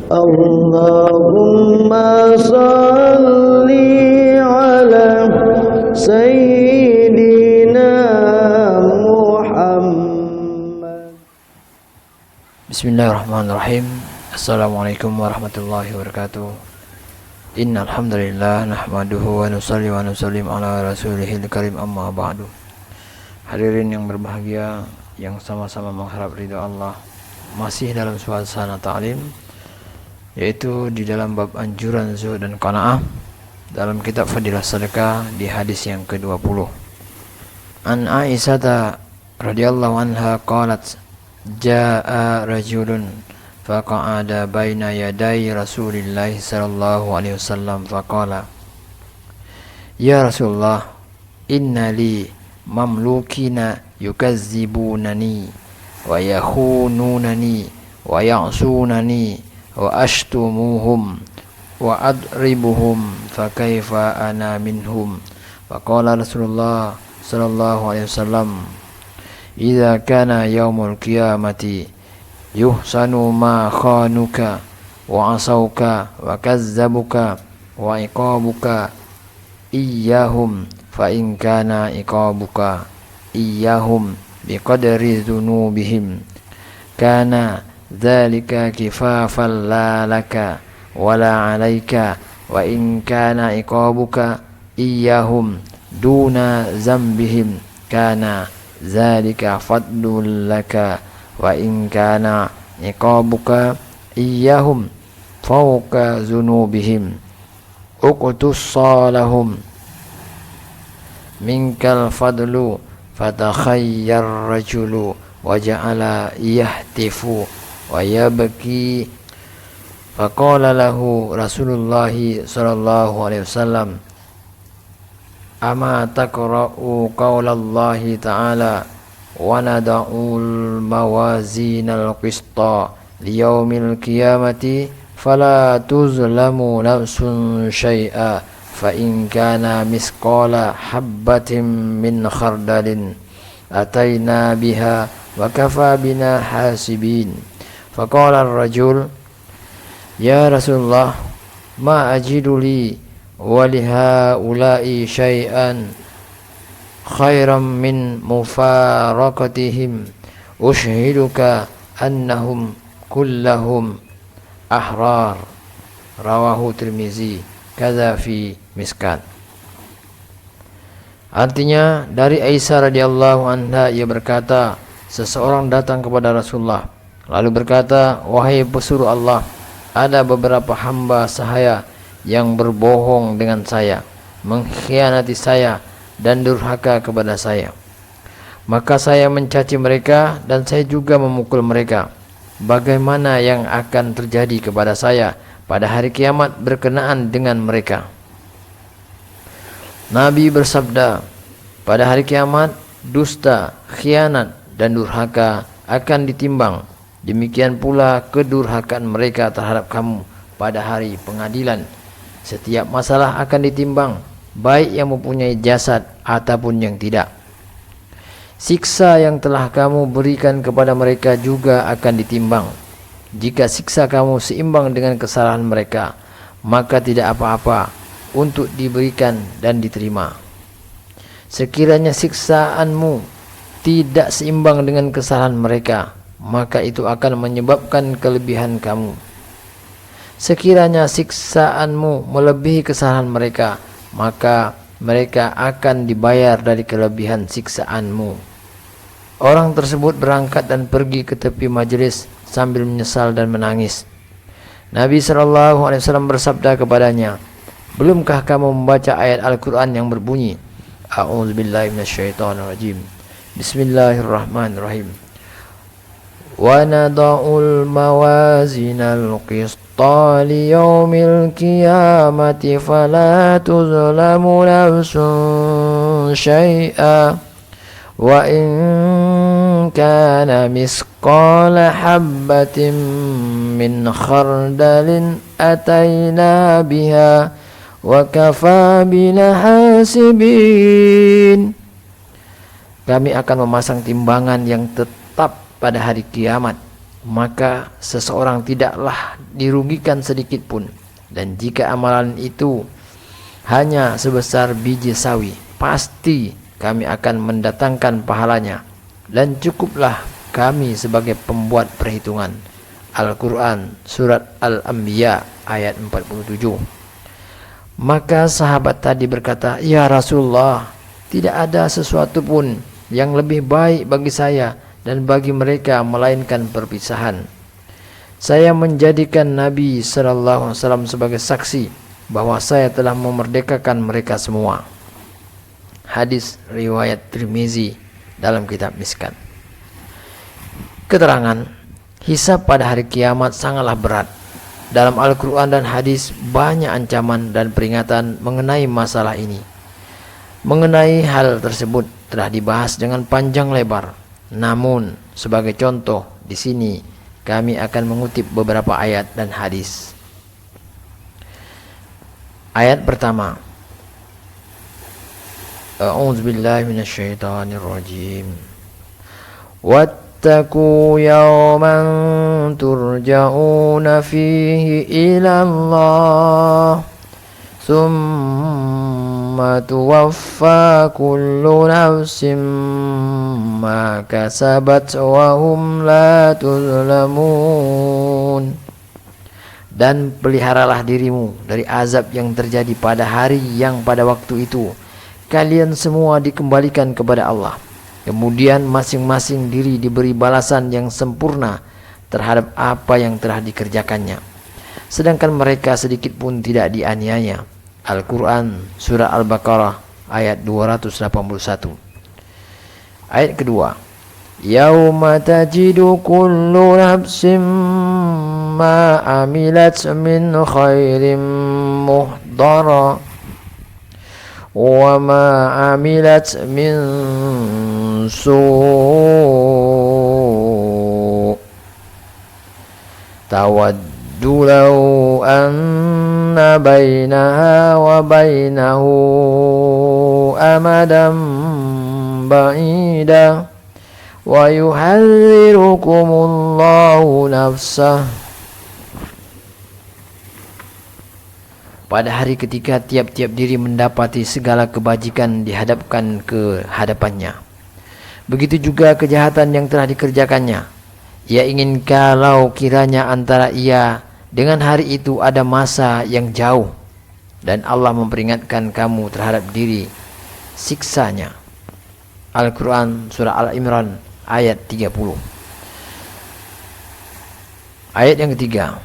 Allahumma salli ala Sayyidina Muhammad. Bismillahirrahmanirrahim. Assalamualaikum warahmatullahi wabarakatuh. Innal hamdalillah nahmaduhu wa nusalli wa nusallim ala rasulihil karim, amma ba'du. Hadirin yang berbahagia, yang sama-sama mengharap ridha Allah, masih dalam suasana ta'lim, yaitu di dalam bab anjuran zuhud dan qanaah dalam kitab Fadilah Sedekah di hadis yang ke-20. An Aisyah radhiyallahu anha qalat, jaa rajulun faqa'ada baina yaday Rasulillah sallallahu alaihi wasallam faqala, ya Rasulullah, inna li mamlukina yukazzibunani wa yakhununani wa ya'sunani wa ashtumuhum wa adribuhum fa kaifa ana minhum. Faqala Rasulullah sallallahu alaihi wasallam, idza kana yaumul qiyamati yuhsanu ma khanuka wa asauka wa kazzabuka wa iqabuka iyyahum fa in kana iqabuka iyyahum biqadri dzunubihim kana dzalika kifafan la laka wala alaika wa in kana iqabuka iyyahum duna zambihim kana dzalika fadlul laka wa in kana iqabuka iyyahum fawqa dzunubihim uqtussalahum minkal fadlu fatakhayyar rajulu wa ja'ala yahtifu wa yabki. Faqala lahu Rasulullah sallallahu alaihi wasallam, ama taqra'u qaulallahi ta'ala wa nada'ul mawazinal qista liyaumil qiyamati fala tuzlamu nafsun syai'a fa in kana misqala habbatin min khardalin ataina biha wa kafa bina hasibin. Faqala ar-rajul, ya Rasulullah, ma ajidu li wa lihaula'i syai'an khairan min mufaraqatihim ushhiduka annahum kullahum ahrar. Rawahu Tirmizi kadza fi Miskat. Artinya, dari Aisyah radhiyallahu anha, ia berkata, seseorang datang kepada Rasulullah lalu berkata, wahai pesuruh Allah, ada beberapa hamba sahaya yang berbohong dengan saya, mengkhianati saya dan durhaka kepada saya. Maka saya mencaci mereka dan saya juga memukul mereka. Bagaimana yang akan terjadi kepada saya pada hari kiamat berkenaan dengan mereka? Nabi bersabda, pada hari kiamat dusta, khianat dan durhaka akan ditimbang. Demikian pula kedurhakaan mereka terhadap kamu pada hari pengadilan. Setiap masalah akan ditimbang, baik yang mempunyai jasad ataupun yang tidak. Siksa yang telah kamu berikan kepada mereka juga akan ditimbang. Jika siksa kamu seimbang dengan kesalahan mereka, maka tidak apa-apa untuk diberikan dan diterima. Sekiranya siksaanmu tidak seimbang dengan kesalahan mereka, maka itu akan menyebabkan kelebihan kamu. Sekiranya siksaanmu melebihi kesalahan mereka, maka mereka akan dibayar dari kelebihan siksaanmu. Orang tersebut berangkat dan pergi ke tepi majelis sambil menyesal dan menangis. Nabi SAW bersabda kepadanya, belumkah kamu membaca ayat Al-Quran yang berbunyi, A'udzubillahi minasyaitonirrajim, Bismillahirrahmanirrahim, wa nada'ul mawazinal qista liyaumil qiyamati fala tuzlamu nafsun syai'a wa in kana misqala habbatin min khardalin ataina biha wa kafa bina hasibin. Kami akan memasang timbangan yang tetap pada hari kiamat, maka seseorang tidaklah dirugikan sedikit pun. Dan jika amalan itu hanya sebesar biji sawi, pasti kami akan mendatangkan pahalanya, dan cukuplah kami sebagai pembuat perhitungan. Al-Quran Surat Al-Anbiya ayat 47. Maka sahabat tadi berkata, "Ya Rasulullah, tidak ada sesuatu pun yang lebih baik bagi saya dan bagi mereka melainkan perpisahan. Saya menjadikan Nabi SAW sebagai saksi bahwa saya telah memerdekakan mereka semua." Hadis riwayat Tirmizi dalam kitab Miskat. Keterangan hisab pada hari kiamat sangatlah berat. Dalam Al-Quran dan hadis banyak ancaman dan peringatan mengenai masalah ini. Mengenai hal tersebut telah dibahas dengan panjang lebar. Namun sebagai contoh di sini kami akan mengutip beberapa ayat dan hadis. Ayat pertama. A'udzubillahi minasyaitonirrajim. Wattaqu yawman turja'una fihi ila Allah, summa tuwaffa kullu nafsin ma kasabat wa hum la tuzlamun. Dan peliharalah dirimu dari azab yang terjadi pada hari yang pada waktu itu kalian semua dikembalikan kepada Allah, kemudian masing-masing diri diberi balasan yang sempurna terhadap apa yang telah dikerjakannya, sedangkan mereka sedikit pun tidak dianiaya. Al-Quran Surah Al-Baqarah ayat 281. Ayat kedua. Yauma tajidu kullu nafsin ma amilat min khairin muhdara wa ma amilat min su' tawaddu law anna bainaha wa bainahu amadan ba'ida wa yuhadzirukumullahu nafsah. Pada hari ketika tiap-tiap diri mendapati segala kebajikan dihadapkan ke hadapannya, begitu juga kejahatan yang telah dikerjakannya. Ia ingin kalau kiranya antara ia dengan hari itu ada masa yang jauh, dan Allah memperingatkan kamu terhadap diri siksanya. Al-Quran Surah Al-Imran ayat 30. Ayat yang ketiga.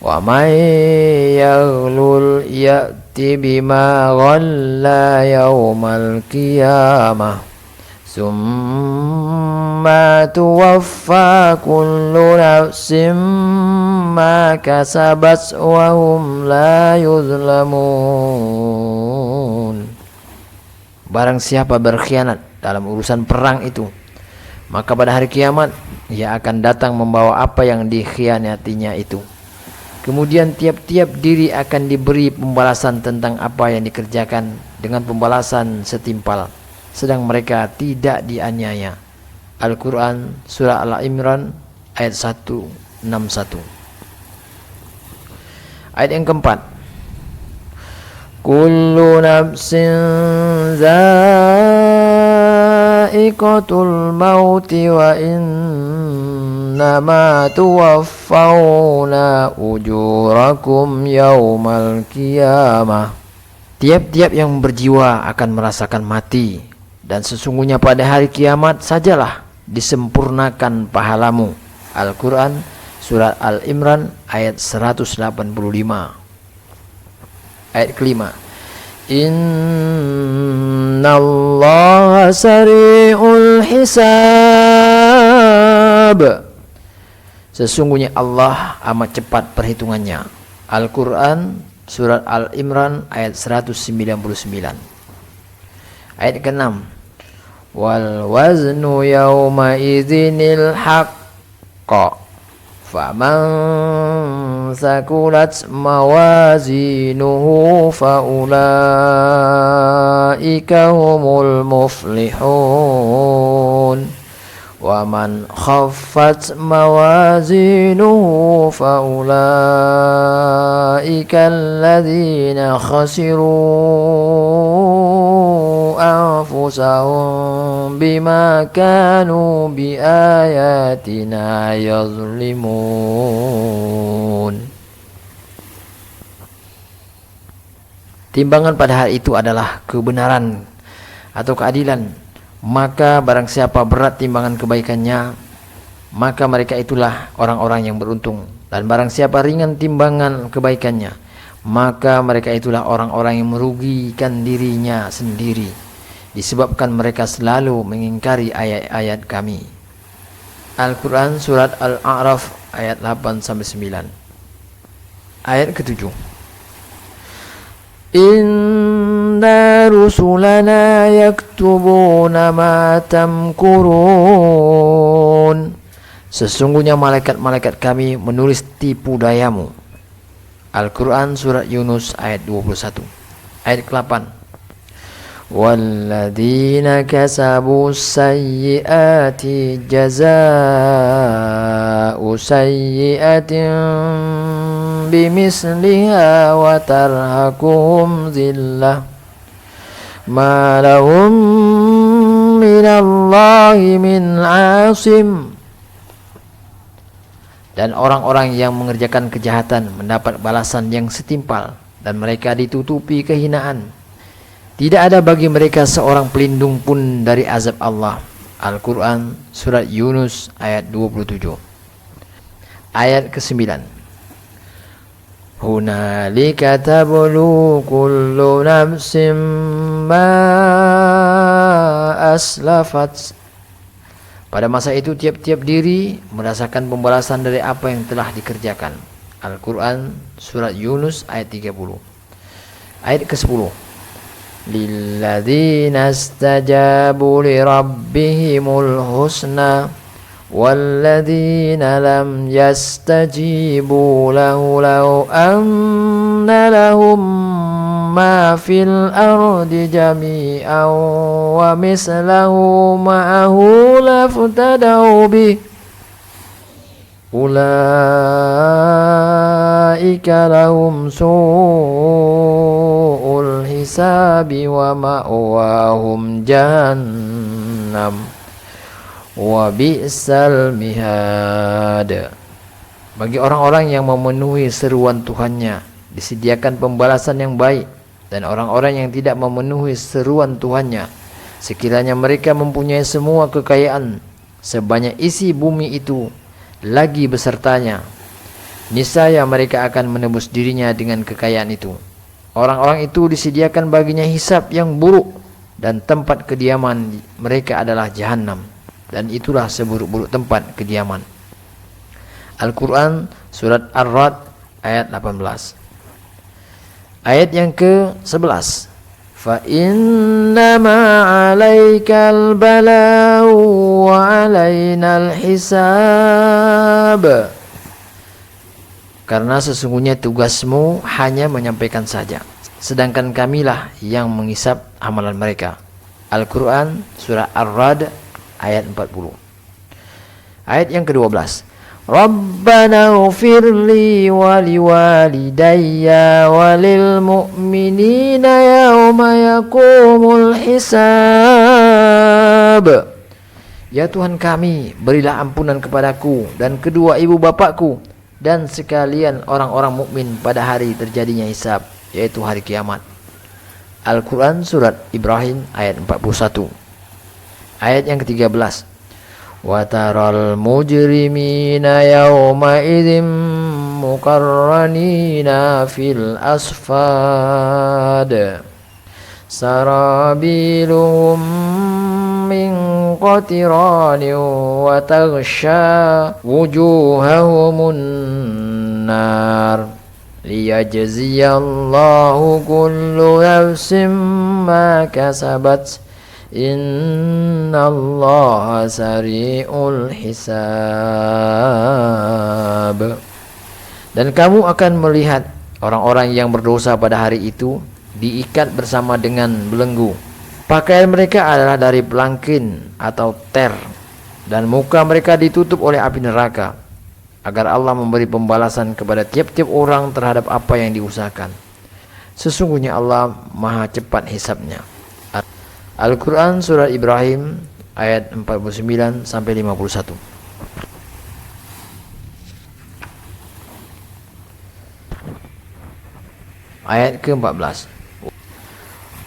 Wa may yaghlul ya'ti bima ghalla yawmal qiyamah summa tuwaffa kullu nafsin ma kasabat wa hum la yuzlamun. Barang siapa berkhianat dalam urusan perang itu, maka pada hari kiamat ia akan datang membawa apa yang dikhianatinya itu. Kemudian tiap-tiap diri akan diberi pembalasan tentang apa yang dikerjakan dengan pembalasan setimpal, sedang mereka tidak dianiaya. Al-Quran Surah Al-Imran ayat 161. Ayat yang keempat. Kullu nafsin za'iqatul mauti wa innama tuwaffawna ujurakum yaumal qiyamah. Tiap-tiap yang berjiwa akan merasakan mati, dan sesungguhnya pada hari kiamat sajalah disempurnakan pahalamu. Al-Quran Surat Al-Imran ayat 185. Ayat kelima. Innallaha sari'ul hisab. Sesungguhnya Allah amat cepat perhitungannya. Al-Quran Surat Al-Imran ayat 199. Ayat ke-6. Wal waznu yawma idzinil haqqa faman sakulat mawazinuhu faulaika humul muflihun ومن خفت موازينه فأولئك الذين خسروا أنفسهم بما كانوا بآياتنا يظلمون. Timbangan pada hari itu adalah kebenaran atau keadilan. Maka barang siapa berat timbangan kebaikannya, maka mereka itulah orang-orang yang beruntung. Dan barang siapa ringan timbangan kebaikannya, maka mereka itulah orang-orang yang merugikan dirinya sendiri, disebabkan mereka selalu mengingkari ayat-ayat kami. Al-Quran Surat Al-A'raf ayat 8-9. Ayat ke-7. Inna rusulana yaktubuna ma tamkurun. Sesungguhnya malaikat-malaikat kami menulis tipu dayamu. Al-Quran Surat Yunus ayat 21. Ayat ke-8. Walladzina kasabu sayyiati jazaa'u sayyiatin bimisliha wa tarhaquhum zillah ma lahum minallahi min asim. Dan orang-orang yang mengerjakan kejahatan mendapat balasan yang setimpal, dan mereka ditutupi kehinaan. Tidak ada bagi mereka seorang pelindung pun dari azab Allah. Al-Quran Surat Yunus ayat 27. Ayat ke-9. Hunalika tablu kullu nafsim ma aslafat. Pada masa itu tiap-tiap diri merasakan pembalasan dari apa yang telah dikerjakan. Al-Quran Surat Yunus ayat 30. Ayat ke-10. Lilladzina istajabu lirabbihimul husna walladzina lam yastajibu lahu law anna lahum ma fil ardi jami'an wa mislahu ma'ahu laftadaw bih ulaika lahum su'ul hisabi wa ma'wahum jahannam wa bi'sal mihad. Bagi orang-orang yang memenuhi seruan Tuhannya disediakan pembalasan yang baik, dan orang-orang yang tidak memenuhi seruan Tuhannya, sekiranya mereka mempunyai semua kekayaan sebanyak isi bumi itu lagi besertanya, niscaya mereka akan menebus dirinya dengan kekayaan itu. Orang-orang itu disediakan baginya hisab yang buruk, dan tempat kediaman mereka adalah jahanam, dan itulah seburuk-buruk tempat kediaman. Al-Quran Surat Ar-Ra'd ayat 18. Ayat yang ke-11. Fa innama 'alaikal bala'u wa 'alainal hisab. Karena sesungguhnya tugasmu hanya menyampaikan saja, sedangkan kamilah yang menghisap amalan mereka. Al-Quran Surah Ar-Ra'd ayat 40. Ayat yang ke-12. Rabbana ighfirli wa liwalidayya wa lil mu'minina yawma yaqumul hisab. Ya Tuhan kami, berilah ampunan kepadaku dan kedua ibu bapakku dan sekalian orang-orang mukmin pada hari terjadinya hisab, yaitu hari kiamat. Al-Quran Surat Ibrahim ayat 41. Ayat yang ke-13. Wa taral mujrimina yawma idzim muqarranina fil asfad sarabiluhum min qatiranin wa taghsha wujuhahumun nar liyajziyallahu kullu nafsin ma kasabat innallaha sari'ul hisab. Dan kamu akan melihat orang-orang yang berdosa pada hari itu diikat bersama dengan belenggu. Pakaian mereka adalah dari pelangkin atau ter, dan muka mereka ditutup oleh api neraka, agar Allah memberi pembalasan kepada tiap-tiap orang terhadap apa yang diusahakan. Sesungguhnya Allah maha cepat hisabnya. Al-Quran Surat Ibrahim ayat 49 sampai 51. Ayat ke-14.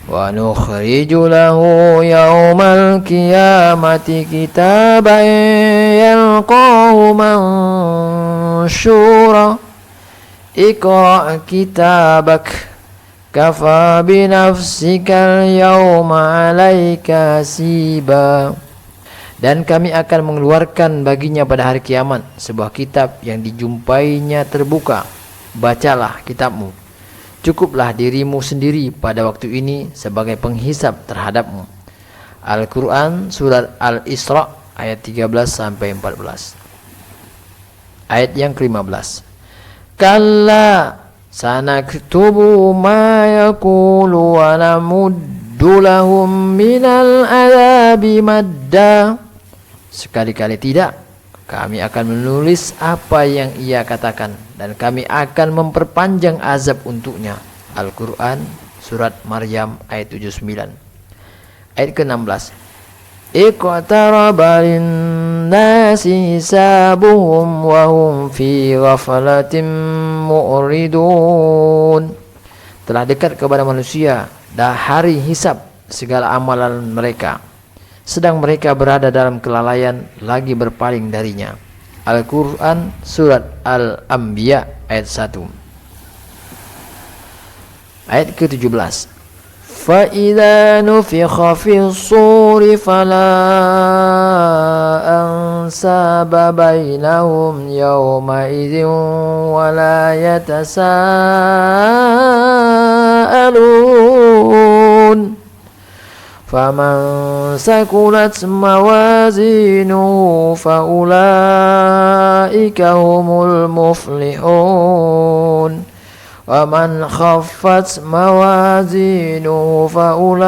Wa nukhriju lahu yawmal qiyamati kitaban yalqahu mansyura iqra' kitabak kafa binafsikal yawma 'alaika hasiba. Dan kami akan mengeluarkan baginya pada hari kiamat sebuah kitab yang dijumpainya terbuka. Bacalah kitabmu. Cukuplah dirimu sendiri pada waktu ini sebagai penghisab terhadapmu. Al-Quran Surat Al-Isra ayat 13 sampai 14. Ayat yang ke-15. Kalla sanaktubu ma yaqulu wa namuddu lahum minal adabi madda. Sekali-kali tidak, kami akan menulis apa yang ia katakan dan kami akan memperpanjang azab untuknya. Al-Quran Surat Maryam ayat 79. Ayat ke-16. Iqtaraba lin-nasi hisabuhum wa hum fi ghaflatin mu'ridun. Telah dekat kepada manusia dah hari hisab segala amalan mereka, sedang mereka berada dalam kelalaian lagi berpaling darinya. Al-Quran Surat Al-Anbiya ayat 1. Ayat ke-17. فَإِذَا نُفِخَ فِي الصُّورِ فَلَا أَنْسَابَ بَيْنَهُمْ يَوْمَئِذٍ وَلَا يَتَسَاءَلُونَ فَمَنْ ثَقُلَتْ مَوَازِينُهُ فَأُولَئِكَ هُمُ الْمُفْلِحُونَ وَمَنْ خَفَّتْ مَوَازِينُهُ فَأُولَئِكَ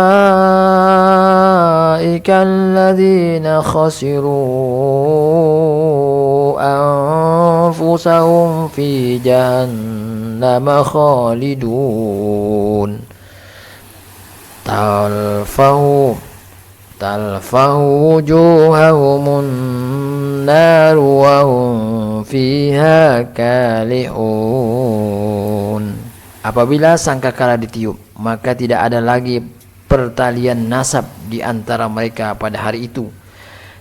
الَّذِينَ خَسِرُوا أَنفُسَهُمْ فِي جَهَنَّمَ خَالِدُونَ تلفه وجوههم النار وهم فيها كالحون. Apabila sangkakala ditiup, maka tidak ada lagi pertalian nasab di antara mereka pada hari itu,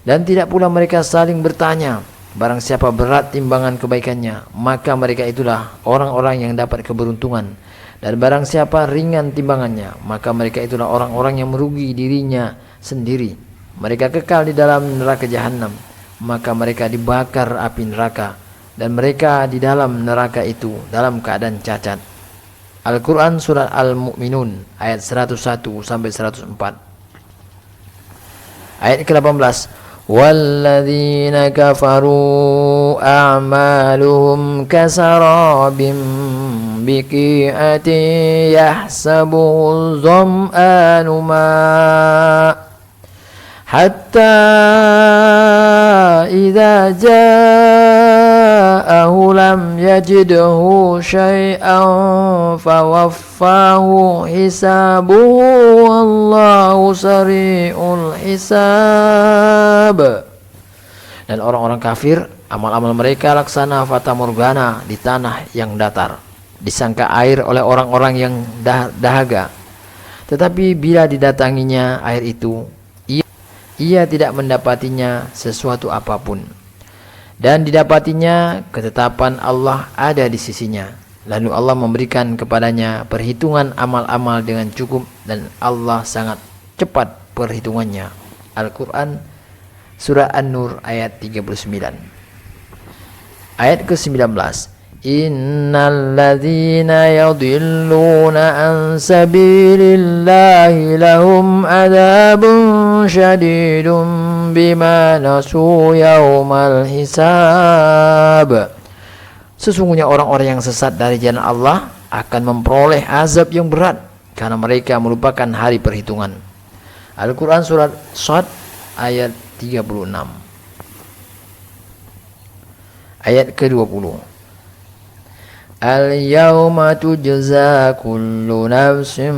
dan tidak pula mereka saling bertanya. Barang siapa berat timbangan kebaikannya, maka mereka itulah orang-orang yang dapat keberuntungan. Dan barang siapa ringan timbangannya, maka mereka itulah orang-orang yang merugi dirinya sendiri. Mereka kekal di dalam neraka jahanam, maka mereka dibakar api neraka, dan mereka di dalam neraka itu dalam keadaan cacat. Al-Quran Surat Al-Mu'minun ayat 101 sampai 104. Ayat ke-18. وَالَّذِينَ كَفَرُوا أَعْمَالُهُمْ كَسَرَابٍ بِقِيعَةٍ يَحْسَبُهُ الظَّمْآنُ مَاءً حَتَّى إِذَا جَاءَهُ لَمْ يَجِدْهُ شَيْئًا فَوَفَّاهُ حِسَابُهُ وَاللَّهُ سَرِيعُ الْحِسَابِ. Dan orang-orang kafir, amal-amal mereka laksana fata morgana di tanah yang datar, disangka air oleh orang-orang yang dahaga. Tetapi bila didatanginya air itu, ia tidak mendapatinya sesuatu apapun, dan didapatinya ketetapan Allah ada di sisinya. Lalu Allah memberikan kepadanya perhitungan amal-amal dengan cukup, dan Allah sangat cepat perhitungannya. Al-Quran Surah An-Nur ayat 39. Ayat ke-19. Innal ladzina yadhilluna an sabilillahi lahum adzabun syadidun bima nasu yaumal hisab. Sesungguhnya orang-orang yang sesat dari jalan Allah akan memperoleh azab yang berat karena mereka melupakan hari perhitungan. Al-Quran Surat Shad ayat 36. Ayat ke-20. Al-yawma tujza kullu nafsin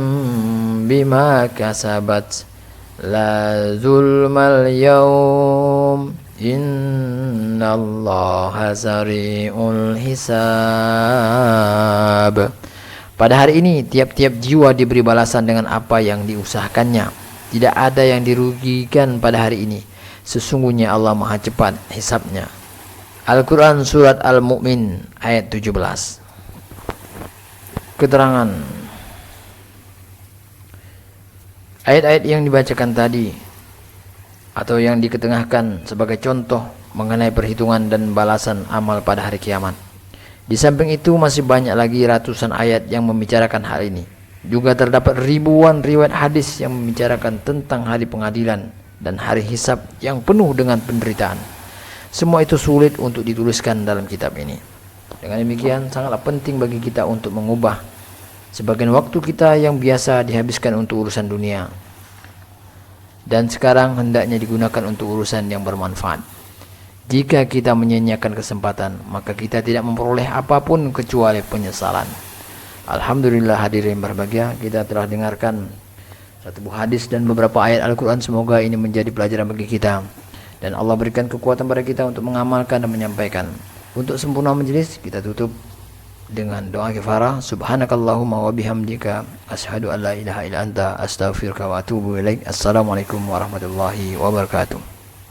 bima kasabat la zulmal yawm innallaha sari'ul hisab. Pada hari ini tiap-tiap jiwa diberi balasan dengan apa yang diusahakannya. Tidak ada yang dirugikan pada hari ini. Sesungguhnya Allah Maha cepat hisabnya. Al-Quran Surat Al-Mu'min ayat 17. Keterangan ayat-ayat yang dibacakan tadi atau yang diketengahkan sebagai contoh mengenai perhitungan dan balasan amal pada hari kiamat. Di samping itu masih banyak lagi ratusan ayat yang membicarakan hal ini. Juga terdapat ribuan riwayat hadis yang membicarakan tentang hari pengadilan dan hari hisab yang penuh dengan penderitaan. Semua itu sulit untuk dituliskan dalam kitab ini. Dengan demikian sangatlah penting bagi kita untuk mengubah sebagian waktu kita yang biasa dihabiskan untuk urusan dunia dan sekarang hendaknya digunakan untuk urusan yang bermanfaat. Jika kita menyia-nyiakan kesempatan, maka kita tidak memperoleh apapun kecuali penyesalan. Alhamdulillah hadirin berbahagia, kita telah dengarkan satu buah hadis dan beberapa ayat Al-Quran. Semoga ini menjadi pelajaran bagi kita dan Allah berikan kekuatan pada kita untuk mengamalkan dan menyampaikan. Untuk sempurna majelis, kita tutup dengan doa kifarah. Subhanakallahumma wa bihamdika asyhadu an la ilaha illa anta astaghfiruka wa atubu ilaik. Assalamualaikum warahmatullahi wabarakatuh.